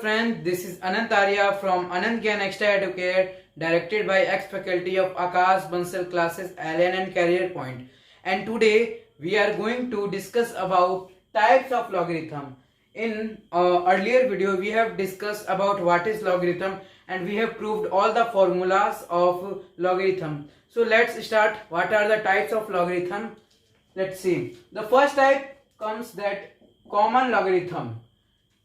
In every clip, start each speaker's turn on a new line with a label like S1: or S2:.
S1: friends, this is Anant Arya from Anant Gyan Extra Educate, directed by ex-faculty of Akash Bansal classes Alien and Career Point. And today we are going to discuss about types of logarithm. In earlier video we have discussed about what is logarithm and we have proved all the formulas of logarithm. So let's start. What are the types of logarithm? Let's see. The first type comes that common logarithm.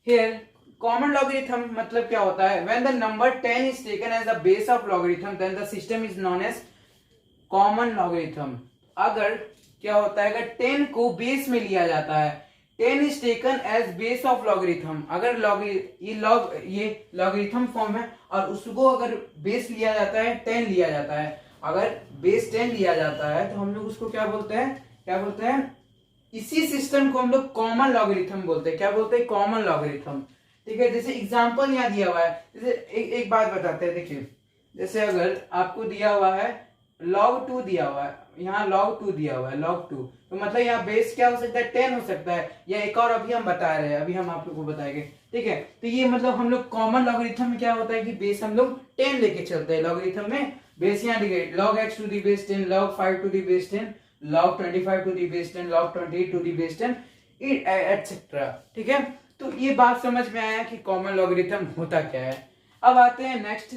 S1: Here common logarithm मतलब क्या होता है? When the number 10 is taken as the base of logarithm, then the system is known as common logarithm. अगर क्या होता है, अगर 10 को बेस में लिया जाता है, 10 is taken as base of logarithm. अगर ये logarithm फॉर्म है और उसको अगर बेस लिया जाता है 10 लिया जाता है, अगर बेस 10 लिया जाता है तो हम लोग उसको क्या बोलते हैं? इसी सिस्टम को हम लोग कॉमन लॉगरिथम बोलते हैं. क्या बोलते हैं? Common logarithm. ठीक है. जैसे एग्जांपल यहाँ दिया हुआ है, जैसे एक बात बताते हैं. देखिए, जैसे अगर आपको दिया हुआ है log 2 दिया हुआ है, यहाँ log 2 दिया हुआ है, log 2, तो मतलब यहाँ बेस क्या हो सकता है? 10 हो सकता है, या एक और अभी हम बता रहे हैं, अभी हम आप लोग को बताएंगे. ठीक है. तो ये मतलब हम लोग कॉमन लॉगरिथम में क्या होता है कि बेस हम लोग 10 लेके चलते हैं. लॉगरिथम में बेस यहाँ दिए log x to the base 10, log 5 to the base 10, log 25 to the base 10, log 28 to the base 10, etc. ठीक है. तो ये बात समझ में आया कि कॉमन लॉगरिथम होता क्या है. अब आते हैं next,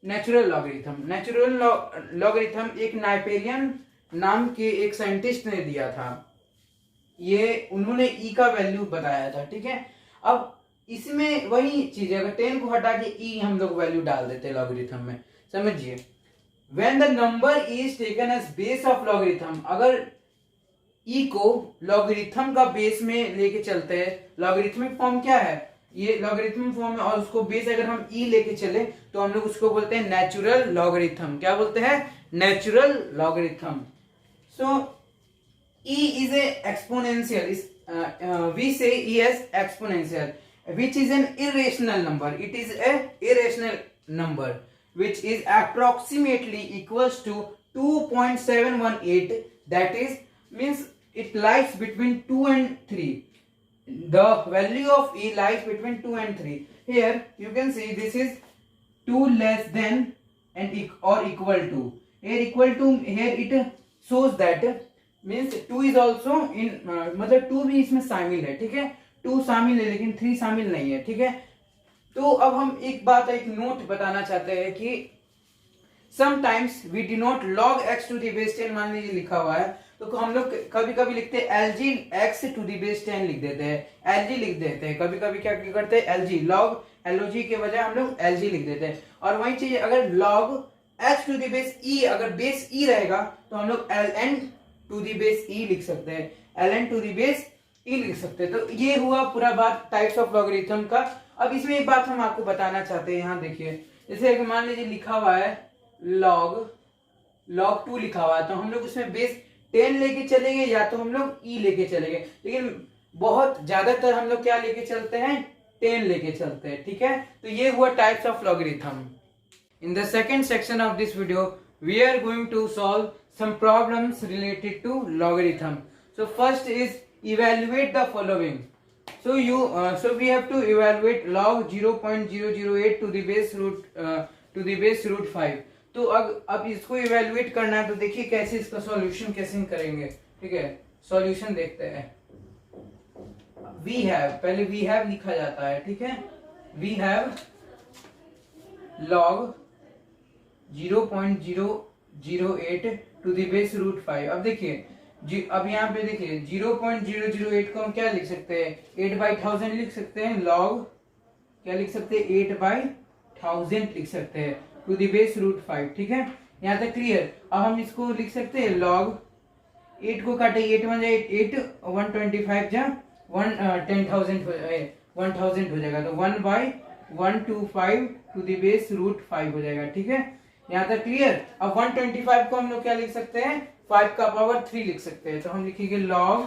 S1: natural logarithm. Natural logarithm एक नाइपेरियन नाम के एक साइंटिस्ट ने दिया था. ये उन्होंने ई का वैल्यू बताया था. ठीक है. अब इसमें वही चीज है, अगर 10 को हटा के ई हम लोग वैल्यू डाल देते हैं लॉगरिथम में. समझिए, when the number is taken as base of logarithm, अगर e को लॉगरिथम का बेस में लेके चलते हैं, लॉगरिथमिक फॉर्म क्या है? ये लॉगरिथमिक फॉर्म है और उसको बेस अगर हम e लेके चले तो हम लोग उसको बोलते हैं नेचुरल लॉगरिथम. क्या बोलते हैं? Natural logarithm. So e is a exponential, we say e as exponential, which is an irrational number. It is a irrational number which is approximately equals to 2.718, that is means it lies between 2 and 3. The value of e lies between 2 and 3. Here you can see this is 2 less than and or equal to. Here equal to, here it shows that means 2 is also in मतलब 2 भी इसमें शामिल है. ठीक है. 2 शामिल है लेकिन 3 शामिल नहीं है. ठीक है. तो अब हम एक बात, एक नोट बताना चाहते हैं कि sometimes we denote log x to the base 10, मान लीजिए लिखा हुआ है, तो हम लोग कभी कभी लिखते हैं lg x to the base 10 लिख देते हैं, lg लिख देते हैं. कभी कभी क्या करते हैं? lg log के बजाय हम लोग lg लिख देते हैं. और वही चीज अगर log h to the base e, अगर बेस e रहेगा तो हम लोग ln to the base e लिख सकते हैं, ln to the base e लिख सकते हैं. तो ये हुआ पूरा बात टाइप्स ऑफ लॉगरिथम का. अब इसमें एक बात हम आपको बताना चाहते हैं. यहाँ देखिए, जैसे अगर मान लीजिए लिखा हुआ है log 2 लिखा हुआ है, तो हम लोग उसमें बेस 10 लेके चलेंगे या तो हम लोग e लेके चलेंगे, लेकिन बहुत ज्यादातर हम लोग क्या लेके चलते हैं? 10 लेके चलते हैं. ठीक है. तो ये हुआ types of logarithm. In the second section of this video we are going to solve some problems related to logarithm. So first is evaluate the following. So we have to evaluate log 0.008 to the base root 5. तो अब इसको evaluate करना है, तो देखिए कैसे इसका solution कैसे करेंगे. ठीक है. सॉल्यूशन देखते हैं. we have, पहले we have लिखा जाता है. ठीक है. we have log 0.008 to the base root 5. अब देखिए अब यहाँ पे देखिए 0.008 को हम क्या लिख सकते हैं? 8/1000 लिख सकते हैं. log क्या लिख सकते हैं? 8/1000 लिख सकते हैं टू द बेस रूट 5. ठीक है. यहाँ तक क्लियर. अब हम इसको लिख सकते हैं log 8 को काटे 8 1 जा 8 125 जा 1000 हो जाएगा, तो 1/125 टू द बेस रूट 5 हो जाएगा. ठीक है. यहाँ तक क्लियर. अब 125 को हम लोग क्या लिख सकते हैं? 5 का पावर 3 लिख सकते हैं. तो हम लिखेंगे log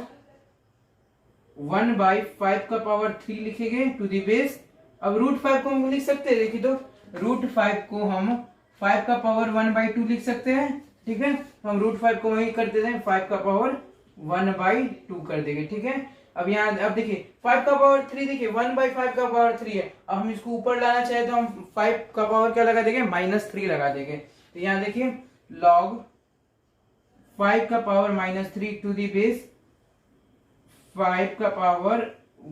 S1: 1/5 का पावर 3 लिखेंगे टू द बेस. अब रूट 5 को हम लिख सकते हैं. देखिए, तो रूट 5 को हम 5 का पावर 1/2 लिख सकते हैं. ठीक है. हम रूट 5 को वही कर देते हैं, 5 का पावर 1/2 कर देंगे. ठीक है. अब यहाँ अब देखिए 5 का पावर 3, देखिए 1/5 का पावर 3 है। अब हम इसको ऊपर लाना चाहे तो हम 5 का पावर क्या लगा देंगे, -3 लगा देंगे। तो यहाँ देखिए log 5 का पावर -3 टू दी बेस 5 का पावर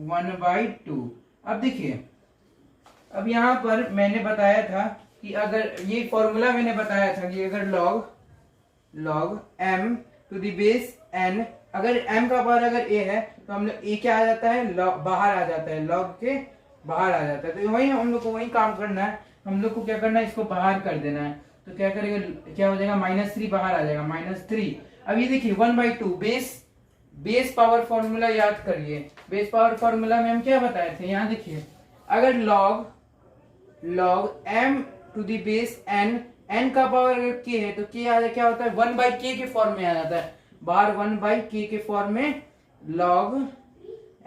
S1: 1/2। अब देखिए, अब यहाँ पर मैंने बताया था कि अगर ये फॉर्मूला मैंने बताया था कि अगर log m to the base n, अगर m का पावर अगर a है तो हम लोग a क्या आ जाता है, बाहर आ जाता है, log के बाहर आ जाता है। तो वही हम लोग को वही काम करना है, हम लोग को क्या करना है, इसको बाहर कर देना है। तो क्या करेंगे, क्या हो जाएगा, -3 बाहर आ जाएगा, -3। अब ये देखिए 1/2 बेस पावर फॉर्मूला याद करिए। बेस पावर फॉर्मूला में हम क्या बताए थे, यहाँ देखिए अगर log m to the base n का पावर अगर k है तो k क्या होता है, 1/k के फॉर्म में आ जाता है, बाहर 1/k के फॉर्म में log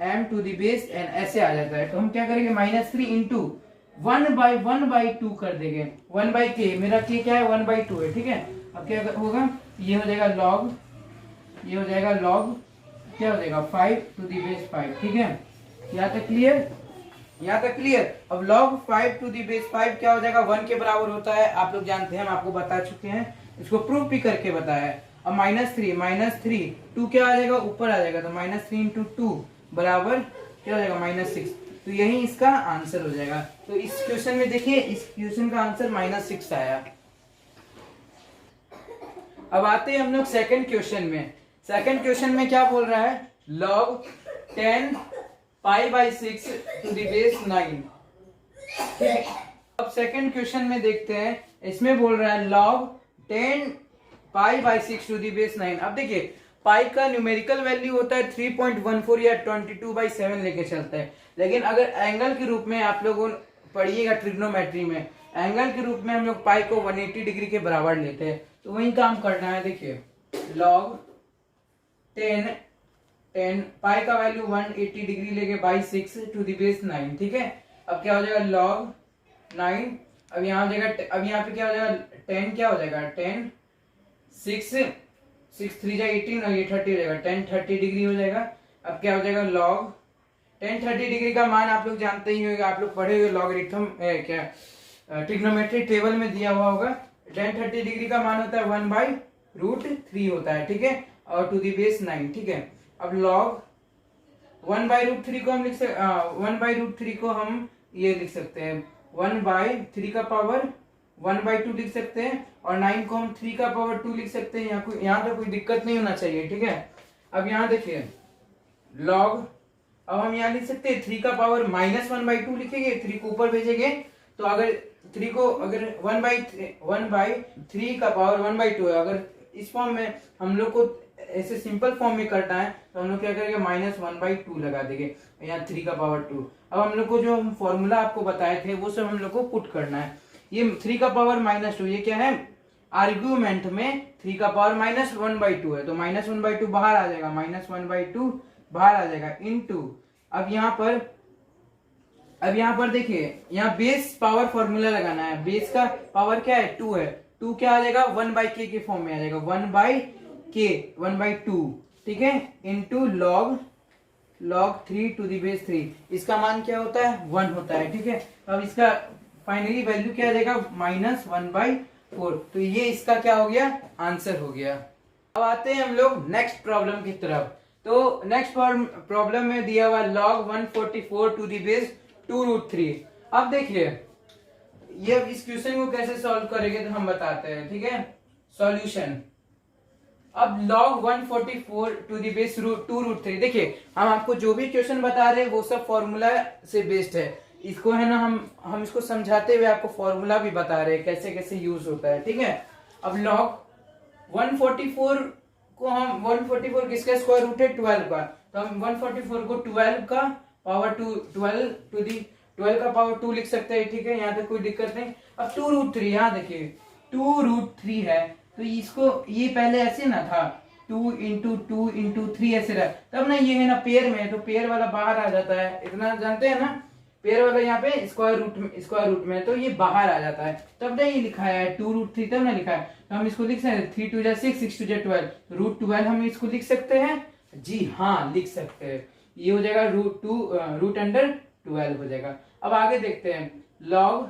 S1: m to the base n ऐसे आ जाता है। तो हम क्या करेंगे, -3 इंटू 1/2 कर देंगे, 1/k, मेरा k क्या है, 1/2 है, ठीक है। अब क्या होगा, ये हो जाएगा log क्या हो जाएगा, 5 टू दी बेस 5, ठीक है। यहाँ तक क्लियर। अब log 5 टू दी बेस 5 क्या हो जाएगा, 1 के बराबर होता है, आप लोग जानते हैं, हम आपको बता चुके हैं, इसको प्रूफ भी करके बताया है। अब -3 2 क्या आ जाएगा, ऊपर आ जाएगा, तो -3 इंटू 2 बराबर क्या हो जाएगा, -6। तो यही इसका आंसर हो जाएगा। तो इस क्वेश्चन में देखिए, इस क्वेश्चन का आंसर -6 आया। अब आते हैं हम लोग सेकंड क्वेश्चन में। सेकंड क्वेश्चन में क्या बोल रहा है, log 10 π/6 टू दी बेस 9, ठीक है। अब सेकंड क्वेश्चन में देखते हैं, इसमें बोल रहा है log 10 π/6 टू दी बेस 9। अब देखिए पाई का न्यूमेरिकल वैल्यू होता है 3.14 या 22/7 लेके चलता है, लेकिन अगर एंगल के रूप में आप लोगों पढ़िएगा ट्रिग्नोमेट्री में, एंगल के रूप में हम लोग पाई को 180 डिग्री के बराबर लेते हैं। तो वही काम करना है। देखिए log 10 पाई का वैल्यू 180 डिग्री लेके बाई 6 टू दी बेस 9, ठीक है। अब क्या हो जाएगा, log 9, अब यहाँ हो जाएगा, अब यहाँ पे क्या हो जाएगा, 10 क्या हो जाएगा, 10 6 3 जा 18 और ये 30 हो जाएगा, 10 30 डिग्री हो जाएगा। अब क्या हो जाएगा, log 10 30 डिग्री का मान आप लोग जानते ही होगा, आप लोग पढ़े हुए लॉगरिथम क्या ट्रिग्नोमेट्री टेबल में दिया हुआ होगा। 10 30 डिग्री का मान होता है 1/√3 होता है, ठीक है, और टू दी बेस 9, ठीक है। अब log 1/√3 को हम लिख सकते, 1/√3 को हम ये लिख सकते हैं 1/3 का पावर 1/2 लिख सकते हैं, और 9 को हम 3 का पावर 2 लिख सकते हैं। यहाँ तो कोई दिक्कत नहीं होना चाहिए, ठीक है। अब यहाँ देखिए log, अब हम यहाँ लिख सकते हैं 3 का पावर -1/2 लिखेंगे, 3 को ऊपर भेजेंगे, तो अगर 3 को अगर 1/3 का पावर 1/2 है, अगर इस फॉर्म में हम लोग को ऐसे सिंपल फॉर्म में करना है तो हम लोग क्या करेंगे, -1/2 लगा देंगे, यहाँ 3 का पावर 2। अब हम लोग को जो हम फॉर्मूला आपको बताए थे वो सब हम लोग को पुट करना है। ये 3 का पावर -2 ये क्या है, आर्ग्यूमेंट में 3 का पावर -1/2 है, तो -1/2 बाहर आ जाएगा, -1/2 बाहर आ जाएगा इनटू, अब यहाँ पर देखिए, यहाँ बेस पावर फॉर्मूला लगाना है। बेस का पावर क्या है, 2 है, 2 क्या आ जाएगा, 1/k के फॉर्म में आ जाएगा, 1/2, ठीक है, into log 3 to the base 3, इसका मान क्या होता है, 1 होता है, ठीक है। अब इसका फाइनली वैल्यू क्या आ जाएगा, -1/4। तो ये इसका क्या हो गया, आंसर हो गया। अब आते हैं हम लोग नेक्स्ट प्रॉब्लम की तरफ। तो नेक्स्ट प्रॉब्लम में दिया हुआ log 144 टू दी बेस 2√3। अब देखिए ये इस क्वेश्चन को कैसे सॉल्व करेंगे तो हम बताते हैं, ठीक है। सॉल्यूशन, अब log 144 टू दी बेस 2√3, देखिए हम आपको जो भी क्वेश्चन बता रहे हैं वो सब फॉर्मूला से बेस्ड है। इसको है ना, हम इसको समझाते हुए आपको फॉर्मूला भी बता रहे हैं कैसे कैसे यूज होता है, ठीक है। अब log 144 को हम 144 किसका स्क्वायर रूट है, 12 का, तो हम 144 को 12 का पावर 12 का पावर 2 लिख सकते हैं, ठीक है, यहाँ तक कोई दिक्कत नहीं। अब 2√3, यहाँ देखिए 2√3 है, तो इसको ये पहले ऐसे ना था, 2 इंटू 2 इंटू 3 ऐसे रहा, तब ना ये है ना पेयर में है, तो पेयर वाला बाहर आ जाता है, इतना जानते हैं ना, पेयर वाला यहाँ पे स्क्वायर रूट में, तो ये बाहर आ जाता है, तब ना ये लिखा है 2√3, तब ना लिखा है। तो हम इसको लिख सकते हैं 3 2 जा 6 6 2 जा 12, √12 हम इसको लिख सकते हैं, जी हाँ लिख सकते हैं। ये हो जाएगा रूट अंडर 12 हो जाएगा। अब आगे देखते हैं log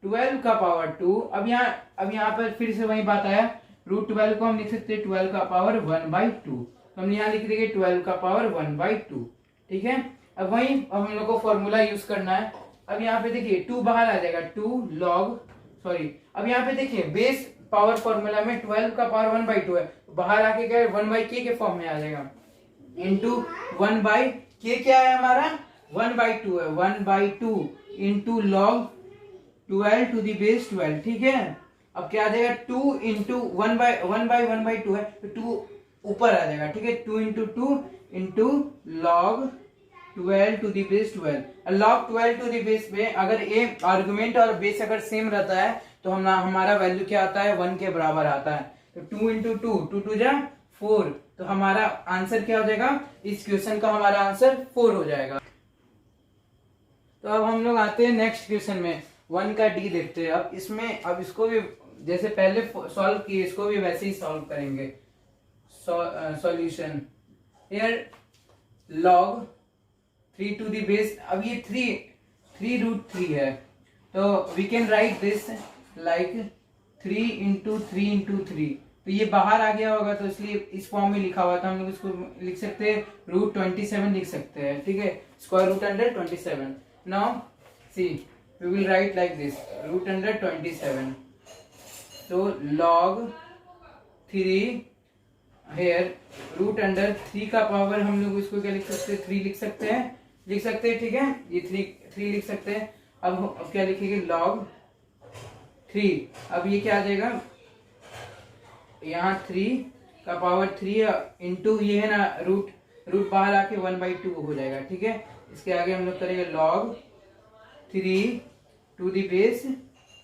S1: 12 का पावर 2। अब यहाँ पर फिर से वही बात आया, रूट 12 को हम लिख सकते हैं 12 का पावर 1/2, तो हम यहाँ लिख देंगे 12 का पावर 1/2। ठीक है, अब वही अब हम लोग को फॉर्मूला यूज करना है। अब यहाँ पे देखिए 2 बाहर आ जाएगा, 2 log सॉरी, अब यहाँ पे देखिए बेस पावर फॉर्मूला में 12 का पावर 1/2 है, बाहर आके क्या 1/k के फॉर्म में आ जाएगा, इंटू 1/k क्या है हमारा 1/2 है, 1/2 into log 12 to the base 12। ठीक है, अब क्या आ जाएगा 2 इंटू 1/2 है तो 2 ऊपर आ जाएगा। ठीक है, 2 into 2 into log 12 to the base 12। log 12 to the base में अगर ए आर्गुमेंट और बेस अगर सेम रहता है तो हमारा वैल्यू क्या आता है 1 के बराबर आता है। तो 2 इंटू 2 2 जा 4, तो हमारा आंसर क्या हो जाएगा, इस क्वेश्चन का हमारा आंसर 4 हो जाएगा। तो अब हम लोग आते हैं नेक्स्ट क्वेश्चन में, 1 का डी देखते हैं। अब इसको भी जैसे पहले सॉल्व किए इसको भी वैसे ही सॉल्व करेंगे। Solution here log 3 to the base, अब ये 3√3 है, तो we can write this like 3 into 3 into 3, तो ये बाहर आ गया होगा तो इसलिए इस फॉर्म में लिखा हुआ था, हम लोग इसको लिख सकते हैं √27 लिख सकते हैं। ठीक है, square root under 27। Now see we will write like this root under 27, so log 3 here root under 3 का पावर हम लोग इसको क्या लिख सकते हैं 3 लिख सकते हैं। ठीक है, ये 3 लिख सकते हैं। अब क्या लिखेंगे log 3, अब ये क्या आ जाएगा यहाँ 3 का पावर 3 इंटू ये है ना रूट बाहर आके 1/2 हो जाएगा। ठीक है, इसके आगे हम लोग करेंगे log 3 टू दी बेस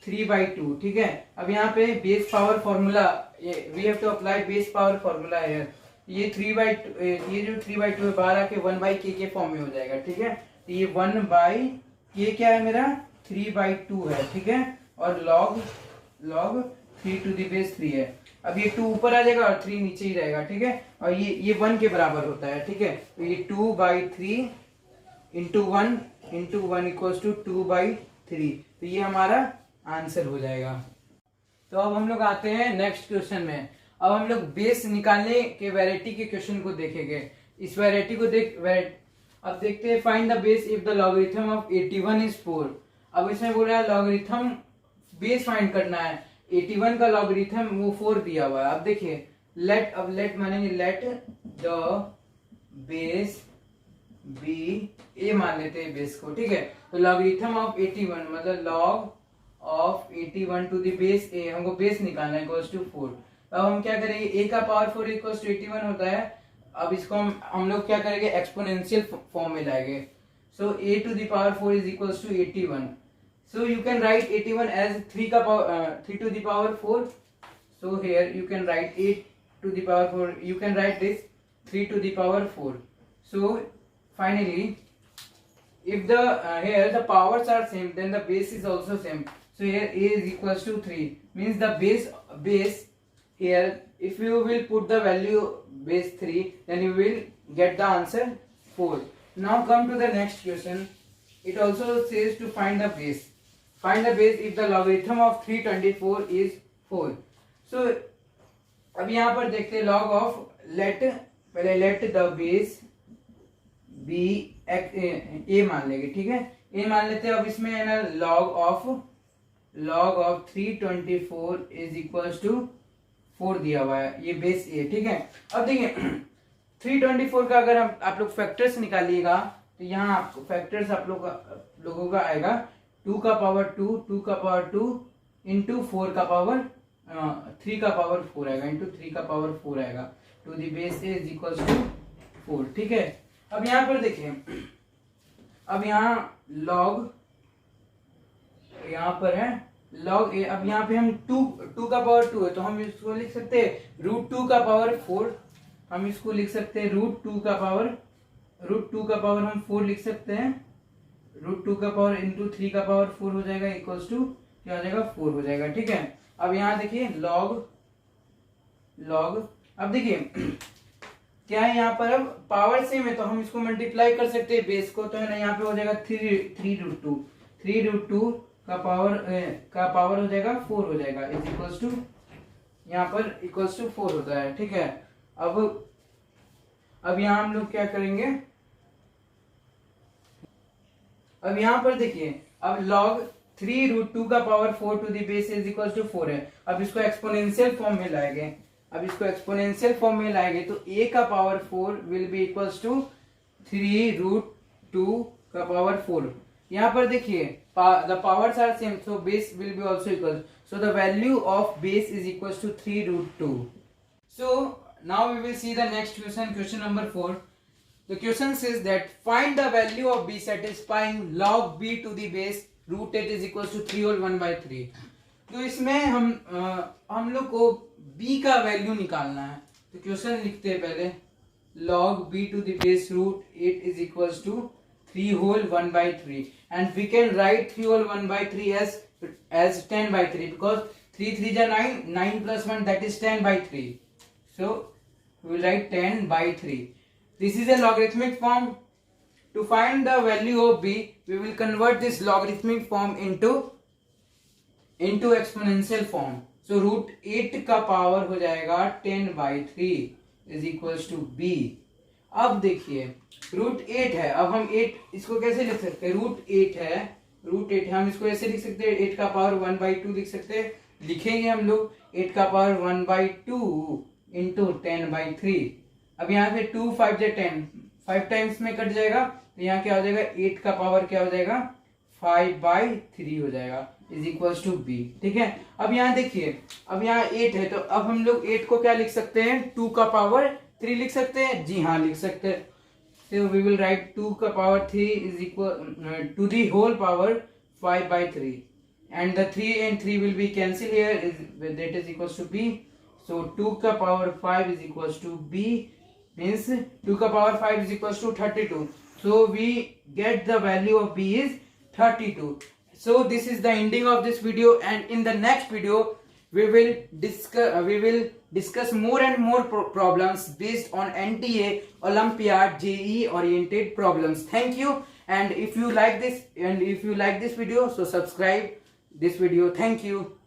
S1: 3/2। ठीक है, अब यहाँ पे base power formula we have to apply base power formula है, ये 3/2 ये जो 3/2 है बाहर आके 1/k के फॉर्म में हो जाएगा। ठीक है, तो ये 1/k क्या है मेरा 3/2 है। ठीक है, और log 3 टू दी बेस 3 है। अब ये 2 ऊपर आ जाएगा और 3 नीचे ही रहेगा। ठीक है, और ये 1 के बराबर होता है। ठीक है, तो ये 2/3 इंटू 1 इक्वल्स टू 2/3, तो ये हमारा आंसर हो जाएगा। तो अब हम लोग आते हैं नेक्स्ट क्वेश्चन में। अब हम लोग बेस निकालने के वैरायटी के क्वेश्चन को देखेंगे। इस वैरायटी को अब देखते हैं find the base if the logarithm of 81 is 4। अब इसमें बोल रहा है लॉगरिथम बेस फाइंड करना है, 81 का लॉगरिथम वो 4 दिया हुआ है। अब देखिए लेट मानेंगे let the base B, A मान लेते हैं बेस को। ठीक है, तो लॉगरिथम ऑफ 81 मतलब log of 81 to the base A, हमको बेस निकालना है इक्वल्स टू 4। अब हम क्या करेंगे, ए का पावर 4 इक्वल्स टू 81 होता है। अब इसको हम लोग क्या करेंगे एक्सपोनेंशियल फॉर्म में लाएंगे। So A to the power 4 is equals to 81, so you can write 81 as 3 to the power 4। So here you can write 8 to the power 4, you can write this 3 to the power 4। So finally if the here the powers are same then the base is also same, so here a is equals to 3 means the base here if you will put the value base 3 then you will get the answer 4. Now come to the next question, it also says to find the base if the logarithm of 324 is 4. so अब यहाँ पर देखते हैं log of let the base be A मान लेंगे। ठीक है, ए मान लेते हैं। अब इसमें है ना log of 324 is equals to 4 दिया हुआ है, ये बेस ए। ठीक है, अब देखिए 324 का अगर आप लोग फैक्टर्स निकालिएगा तो यहाँ आपको फैक्टर्स आप लोगों का आएगा 2 का पावर 2 का पावर 2 इंटू 4 का पावर 3 का पावर 4 आएगा, इंटू 3 का पावर 4 आएगा, to the base a is equals to 4। ठीक है, अब यहाँ पर देखिए, अब यहाँ log यहाँ पर है log ए। अब यहाँ पे हम 2 का पावर 2 है तो हम इसको लिख सकते हैं √2 का पावर 4, हम इसको लिख सकते हैं √2 का पावर हम 4 लिख सकते हैं, √2 का पावर इंटू 3 का पावर 4 हो जाएगा इक्वल्स टू क्या हो जाएगा 4 हो जाएगा। ठीक है, अब यहाँ देखिए log अब देखिए क्या है यहाँ पर, अब पावर सेम है तो हम इसको मल्टीप्लाई कर सकते हैं बेस को, तो है ना यहाँ पे हो जाएगा थ्री रूट टू का पावर हो जाएगा 4 हो जाएगा, इज इक्वल्स टू, यहाँ पर इक्वल्स टू 4 होता है, ठीक है। अब यहाँ हम लोग क्या करेंगे, अब यहाँ पर देखिए, अब log 3 रूट 2 का power 4 to the base is equal to 4 है। अब इसको एक्सपोनेंशियल फॉर्म में लाएंगे, तो a का power 4 will be equals to 3 root 2 का पावर 4। यहाँ पर देखिए the powers are same, so base will be also equal, so the value of base is equals to 3 root 2। So now we will see the next question number 4. The question says that find the value of b satisfying log b to the base root 8 is equals to 3 whole 1 by 3। तो इसमें हम लोग को b का value निकालना है, तो question लिखते हैं पहले, log b to the base root 8 is equals to 3 whole 1 by 3, and we can write 3 whole 1 by 3 as 10 by 3 because 3 3 is 9, 9 plus 1 that is 10 by 3. So we will write 10 by 3. This is a logarithmic form. To find the value of b, we will convert this logarithmic form into exponential form. So root 8 का power हो जाएगा 10 by 3 is equals to b. अब देखिए root 8 है, अब हम 8 इसको कैसे लिख सकते हैं, रूट 8 है, हम इसको ऐसे लिख सकते हैं, 8 का पावर 1 by 2 लिख सकते हैं, लिखेंगे हम लोग 8 का पावर 1 by 2 इंटू 10 by 3। अब यहाँ पे 2 5 10, 5 टाइम्स में कट जाएगा, तो यहाँ क्या हो जाएगा, 8 का पावर क्या हो जाएगा 5 by 3 हो जाएगा, इज इक्वल्स टू बी, ठीक है। अब यहाँ देखिए, अब यहाँ 8 है, तो अब हम लोग 8 को क्या लिख सकते हैं, 2 का पावर 3 लिख सकते हैं, जी हाँ लिख सकते हैं। So we will write 2 का power 3 is equal to the whole power 5 by 3, and the 3 and 3 will be cancelled here, that is equals to b. So 2 का power 5 is equals to b, means 2 का power 5 is equals to 32. So we get the value of b is 32. So this is the ending of this video, and in the next video we will discuss more and more problems based on NTA Olympiad JEE oriented problems. Thank you, and if you like this video, so subscribe this video. Thank you.